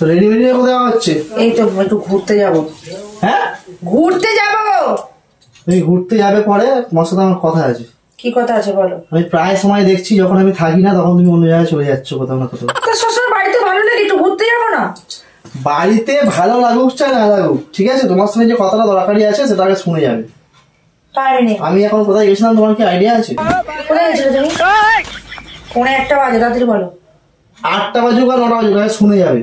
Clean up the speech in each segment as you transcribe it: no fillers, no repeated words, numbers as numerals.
Ready মেডি কোথায় হচ্ছে? এই তো একটু ঘুরতে যাবো। হ্যাঁ ঘুরতে যাবো। তুমি ঘুরতে যাবে পরে, তোমার সাথে আমার কথা আছে। কি কথা আছে বলো? আমি প্রায় সময় দেখছি যখন আমি থাকি না তখন তুমি অন্য জায়গায় চলে যাচ্ছ কোথাও না কোথাও। সবসময় বাড়িতে ভালো লাগে, একটু ঘুরতে যাবো না? বাড়িতে ভালো লাগুক চাই না লাগুক, ঠিক আছে, তোমার সঙ্গে যে কথাটা দরকারি আছে সেটা আগে শুনে যাবে। আমি এখন কোথায় গেছিলাম তোমার কি আইডিয়া আছে? কোথায় গেছিলে তুমি? পৌনে 1টা বাজে, তাড়াতাড়ি বলো। 8টা বাজুক আর 9টা বাজুক, শুনে যাবে।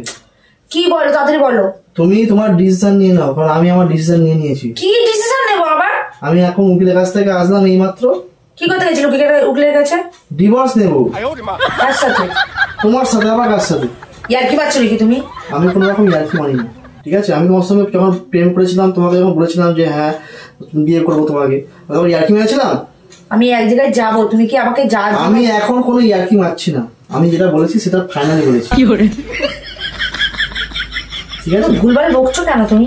কি বলো, তাড়াতাড়ি বলো। তুমি তোমার ডিসিশন নিয়ে নাও, কারণ আমি আমার ডিসিশন নিয়ে নিয়েছি। কি ডিসিশন নেবো আবার? আমি এখন উকিলের কাছ থেকে আসলাম এই মাত্র। কি কথা গেছিল উকিলের কাছে? ডিভোর্স নেবো। কার সাথে? তোমার সাথে। আবার কার সাথে? ইয়ার্কি পাচ্ছ নাকি তুমি? আমি কোনো রকম ইয়ার্কি মানি না, ঠিক আছে। আমি তোমার সঙ্গে যখন প্রেম করেছিলাম, তোমাকে যখন বলেছিলাম যে হ্যাঁ বিয়ে করবো তোমাকে, তখন ইয়ার্কি মেরেছিলাম? আমি এক জায়গায় যাবো, তুমি কি আমাকে যা? আমি এখন কোনো ইয়ার্কি মারছি না, আমি যেটা বলেছি সেটা ফাইনালি বলেছি। কি করে? ঠিক আছে, ভুলভাল বকছো কেন তুমি?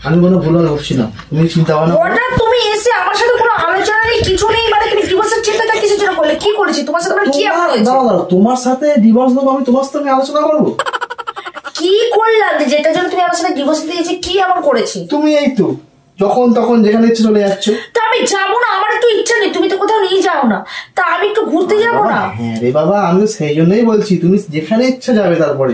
আমি কোনো ভুলভাল বকছি না, তুমি চিন্তা ভাবনা। হঠাৎ তুমি এসে আমার সাথে কোনো আলোচনা নেই, কিছু নেই, মানে তুমি ডিভোর্সের চিন্তাটা কিসের জন্য করলে? কি করেছি তোমার সাথে? কি দাঁড়াও, তোমার সাথে ডিভোর্স দেবো আমি, তোমার সাথে আলোচনা করবো? কি করলাম যেটার জন্য তুমি আমার সাথে ডিভোর্স দিয়েছি? কি এমন করেছি? তুমি এই তো যখন তখন যেখানে ইচ্ছে চলে যাচ্ছ। তা আমি যাবো না, আমার একটু ইচ্ছা নেই, তুমি তো কোথাও নিয়ে যাও না, তা আমি একটু ঘুরতে যাবো না? হ্যাঁ রে বাবা, আমি তো সেই জন্যই বলছি তুমি যেখানে ইচ্ছা যাবে। তারপরে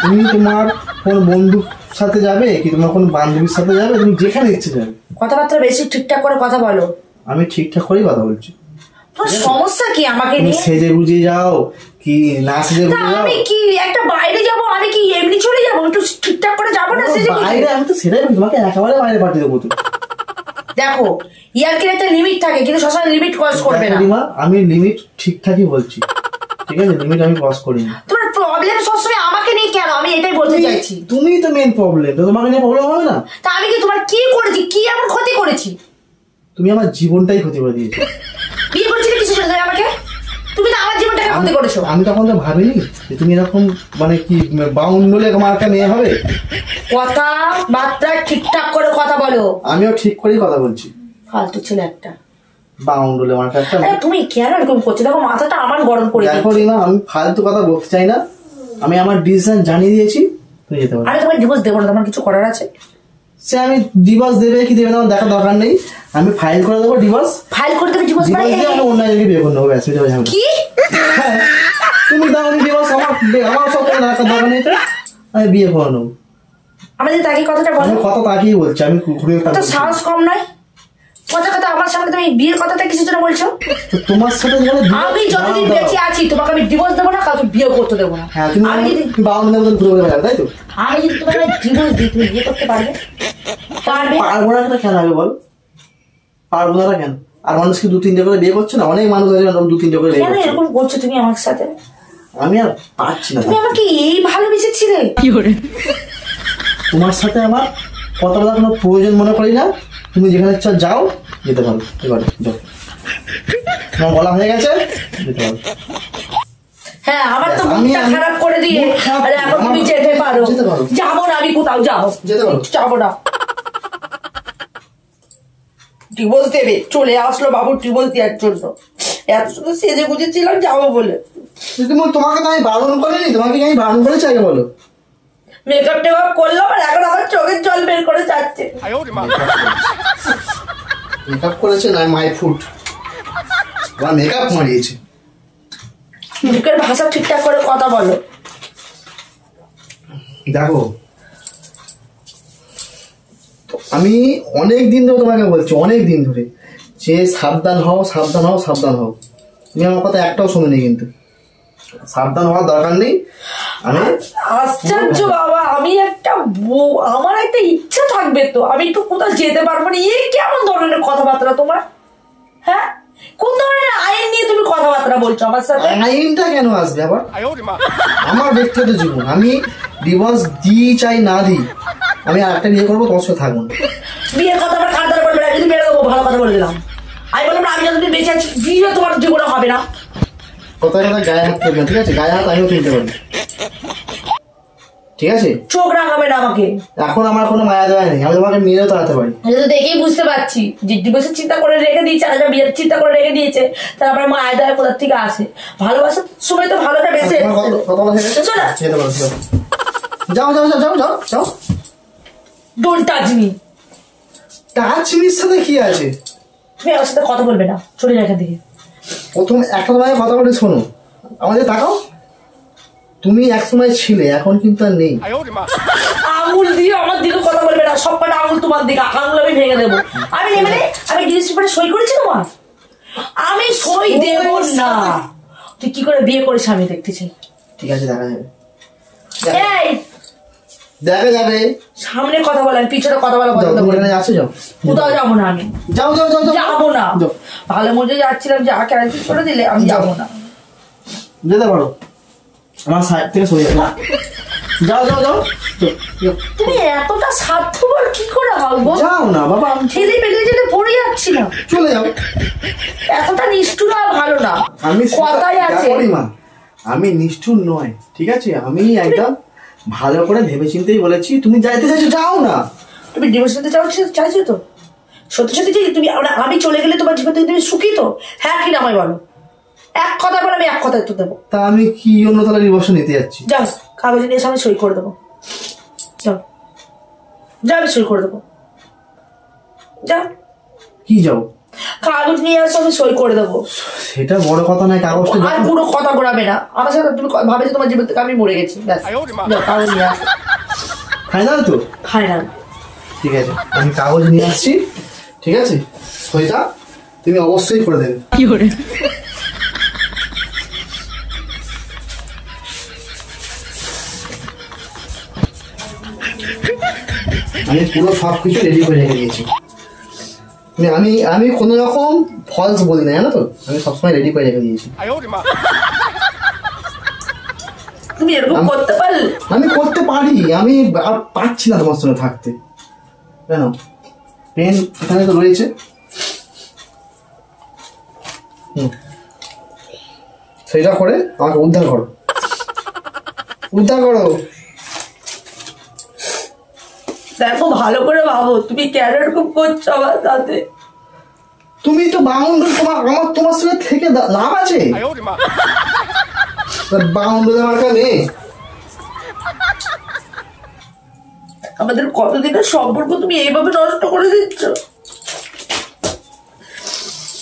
তুমি তোমার কোন বন্ধুর সাথে যাবে কি তোমার কোন বান্ধবীর সাথে যাবে, তুমি যেখানে ইচ্ছে যাবে। কথাবার্তা বেশি ঠিকঠাক করে কথা বলো। আমি ঠিকঠাক করেই কথা বলছি। তোমার সমস্যা কি আমাকে নিয়ে? সেজে বুঝে যাও কি না সেজে বুঝে যাও? আমি কি একটা বাইরে যাবো, আমি কি এমনি চলে যাবো? একটু ঠিকঠাক করে যাবো না সেজে? বাইরে আমি তো সেটাই তোমাকে একেবারে বাইরে পাঠিয়ে দেবো। দেখো, ইয়ার্কির একটা লিমিট থাকে, কিন্তু সবসময় লিমিট ক্রস করবে না। আমি লিমিট ঠিকঠাকই বলছি, ঠিক আছে, লিমিট আমি ক্রস করিনি। তোমার প্রবলেম সবসময় আমাকে নিয়ে কেন? আমি এটাই বলতে চাইছি। তুমি তো মেইন প্রবলেম, তো তোমাকে নিয়ে প্রবলেম হবে না? তা আমি কি তোমার কি করেছি? কি এমন ক্ষতি করেছি? তুমি আমার জীবনটাই ক্ষতি করে দিয়েছো। বিয়ে করেছিলে কিছু জন্য আমাকে? তুমি তো আমার জীবনটাকে ক্ষতি করেছো। আমি তখন তো ভাবিনি যে তুমি এরকম মানে কি বাউন্ড বলে আমার একটা মেয়ে হবে। কথা বার্তা ঠিকঠাক করে কথা বলো। আমিও ঠিক করেই কথা বলছি। ফালতু ছেলে একটা। বাউন্ড বলে আমার একটা। তুমি কেন এরকম করছো? দেখো মাথাটা আমার গরম করে দিচ্ছ। দেখো রিমা, আমি ফালতু কথা বলতে চাই না, আমি আমার ডিসিশন জানিয়ে দিয়েছি, তুমি যেতে পারো। আমি তোমার ডিভোর্স দেবো না, তোমার কিছু করার আছে? সে আমি ডিভোর্স দেবে কি দেবে না দেখার দরকার নেই, আমি ফাইল করে দেবো ডিভোর্স। ফাইল করে দেবে ডিভোর্স? আমি অন্য জায়গায় বিয়ে করে নেবো, ব্যাস। কি? হ্যাঁ, তুমি দাও আমি ডিভোর্স, আমার সব দেখার দরকার নেই, আমি বিয়ে করে নেবো। আমাদের তাকে কথাটা বলো। আমি কথা তাকেই বলছি, আমি ঘুরে সাহস কম নয়? কথা কথা আমার সামনে তুমি বিয়ের কথাটা কিসের জন্য বলছো? তোমার সাথে আমি যতদিন বেঁচে আছি তোমাকে আমি ডিভোর্স দেবো না, কাউকে বিয়ে করতে দেবো না। হ্যাঁ, তুমি আমি যদি বাউন্ডের মতন ঘুরে ঘুরে বেড়াবে, তাই তো? আমি যদি তোমাকে ডিভোর্স দিই, তুমি বিয়ে করতে পারবে? পারবো না কেন হবে বল? পারবো না কেন? আর মানুষ কি 2-3টে করে বিয়ে করছে না? অনেক মানুষ আছে 2-3টে করে বিয়ে করছে। কেন এরকম করছো তুমি আমার সাথে? আমি আর পারছি না। তুমি আমাকে এই ভালোবেসেছিলে? কি করে? তোমার সাথে আমার কথা বলার কোনো প্রয়োজন মনে করি না, তুমি যেখানে ইচ্ছা যাও, যেতে পারো। এবারে যাও, তোমার বলা হয়ে গেছে, যেতে পারো। হ্যাঁ, আমার তো মুখটা খারাপ করে দিয়ে আরে এখন তুমি যেতে পারো। যাবো না আমি কোথাও, যাবো যাবো না। ডিভোর্স দেবে চলে আসলো বাবু ডিভোর্স দেওয়ার জন্য। এত শুধু সেজে গুজেছিলাম যাবো বলে। তোমাকে তো আমি বারণ করিনি, তোমাকে আমি বারণ করেছি আগে বলো? মেকআপ টেকআপ করলাম আর এখন আমার চোখের জল বের করে যাচ্ছে। মেকআপ করেছে না মাই ফুড, আমার মেকআপ মারিয়েছে। মুখের ভাষা ঠিকঠাক করে কথা বলো। দেখো, আমি অনেক দিন ধরে তোমাকে বলছি, অনেক দিন ধরে, যে সাবধান হও সাবধান হও সাবধান হও। তুমি আমার কথা একটাও শুনিনি, কিন্তু সাবধান হওয়ার দরকার নেই। আমি আশ্চর্য বাবা, আমি একটা আমার একটা ইচ্ছা থাকবে তো, আমি একটু কোথাও যেতে পারবো না? এই কেমন ধরনের কথাবার্তা তোমার? হ্যাঁ, কোন ধরনের আইন নিয়ে তুমি কথাবার্তা বলছো আমার সাথে? আইনটা কেন আসবে আবার? আমার ব্যক্তিগত জীবন, আমি ডিভোর্স দিই চাই না দিই, আমি আর একটা বিয়ে করবো, তোমার সাথে থাকবো না। বিয়ের কথা আমার কান ধরে বলবে না, যদি মেরে দেবো। ভালো কথা বলে দিলাম। আমি বললাম আমি যতদিন বেঁচে আছি বিয়ে তোমার জীবনে হবে না। কোথায় কোথায় গায়ে হাত করবে, ঠিক আছে? গায়ে হাত আমিও তুলতে পারি, ঠিক আছে? চোখ রাঙাবে না আমাকে। এখন আমার কোনো মায়া দেওয়া নেই, আমি তোমাকে মেরেও তাড়াতে পারি। এটা তো দেখেই বুঝতে পারছি যে ডিভোর্সের চিন্তা করে রেখে দিয়েছে, আর বিয়ের চিন্তা করে রেখে দিয়েছে, তারপরে মায়া দেওয়া কোথার থেকে আসে? ভালোবাসার সময় তো ভালোটা বেঁচে। কথা বলা হয়ে গেছে, যেতে পারো। যাও যাও যাও যাও যাও যাও। Don't touch me. Touch Mir সাথে কি আছে? তুমি আমার সাথে কথা বলবে না, চলে যাও এখান থেকে। প্রথম একটা তোমায় কথা বলে শোনো, আমাদের তাকাও। তুমি এক সময় ছিলে, এখন কিন্তু আর নেই। আঙুল দিয়ে আমার দিকে কথা বলবে না, সব কটা আঙুল তোমার দিকে, আঙুল আমি ভেঙে দেবো। আমি নেমে আমি ডিভোর্স পেপারে সই করেছি তোমার, আমি সই দেব না। তুই কি করে বিয়ে করিস আমি দেখতে চাই। ঠিক আছে, দেখা যাবে। এই দেখা যাবে। সামনে কথা বলেন, পিছনে কথা বলা বন্ধ করে। আছে, যাও। কোথাও যাবো না আমি। যাও যাও যাও যাবো না। ভালো মজা যাচ্ছিলাম, যা ক্যান্সেল করে দিলে আমি যাবো না। যেতে পারো, আমার সাইড থেকে সরে যাও। যাও যাও যাও। তুমি এতটা স্বার্থপর কি করে হবো? যাও না বাবা, ঠেলে পেলে যেতে পড়ে যাচ্ছি না। চলে যাও। এতটা নিষ্ঠুর আর ভালো না। আমি কথাই আছে, আমি নিষ্ঠুর নয়, ঠিক আছে? আমি একদম ভালো করে ভেবে চিন্তেই বলেছি, তুমি যাইতে চাইছো যাও না। তুমি ডিভোর্স নিতে চাইছো তো? সত্যি সত্যি যে তুমি আমি চলে গেলে তোমার জীবন থেকে তুমি সুখী তো? হ্যাঁ কি না আমায় বলো, এক কথা বলে আমি এক কথা উত্তর দেবো। তা আমি কি অন্য তাহলে ডিভোর্স নিতে যাচ্ছি? যাও, কাগজ নিয়ে এসে আমি সই করে দেবো। যাও যাও, আমি সই করে দেবো। যাও। কি যাও? কাগজ নিয়ে আসো, আমি সই করে দেবো। সেটা বড় কথা নয়, কাগজটা আর পুরো কথা ঘোরাবে না আমার সাথে। তুমি ভাবে যে তোমার জীবন থেকে আমি মরে গেছি, ব্যাস। যাও, কাগজ নিয়ে আসো। ফাইনাল তো? ফাইনাল। ঠিক আছে, আমি কাগজ নিয়ে আসছি, ঠিক আছে? সইটা তুমি অবশ্যই করে দেবে। কি করে? আমি পুরো সবকিছু রেডি করে রেখে দিয়েছি। আমি আমি কোনো রকম ফলস বলি না, জানো তো? আমি সবসময় রেডি করে রেখে দিয়েছি। তুমি এরকম করতে পারলে? আমি করতে পারি, আমি আর পারছি না তোমার সঙ্গে থাকতে। কেন? পেন এখানে তো রয়েছে। সেটা করে আমাকে উদ্ধার করো, উদ্ধার করো। দেখো ভালো করে ভাবো, তুমি কেন এরকম করছো আমার সাথে? তুমি তো বাউন্ডারি, আমার তোমার সঙ্গে থেকে লাভ আছে? বাউন্ডারি আমার কাছে নেই। আমাদের কতদিনের সম্পর্ক তুমি এইভাবে নষ্ট করে দিচ্ছ।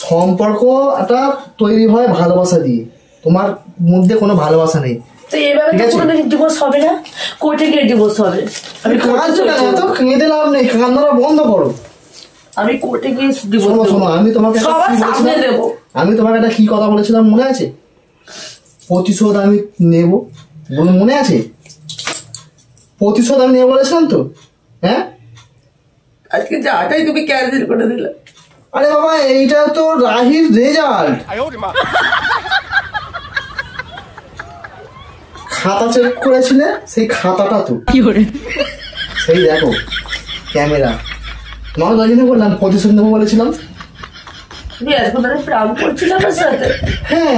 সম্পর্কটা তৈরি হয় ভালোবাসা দিয়ে, তোমার মধ্যে কোনো ভালোবাসা নেই। তো এইভাবে তো কোনো ডিভোর্স হবে না, কোর্টে গিয়ে ডিভোর্স হবে। আমি কেঁদে লাভ নেই, কান্নাটা বন্ধ করো। আমি কোর্টে গিয়ে ডিভোর্স শোনো শোনো, আমি তোমাকে একটা কি কথা বলেছিলাম মনে আছে? প্রতিশোধ আমি নেব, মনে আছে? প্রতিশোধ আমি নেব বলেছিলাম তো, হ্যাঁ? আজকে যাটাই তুমি ক্যান্সেল করে দিলে। আরে বাবা, এইটা তো রাহির রেজাল্ট। খাতা চেক করেছিলে, সেই খাতাটা তো কি করে? সেই দেখো ক্যামেরা। তোমাকে ওই জন্য বললাম প্রতিশোধ নেবো বলেছিলাম। তুমি এতক্ষণ ধরে প্রাণ করছিলে আমার সাথে। হ্যাঁ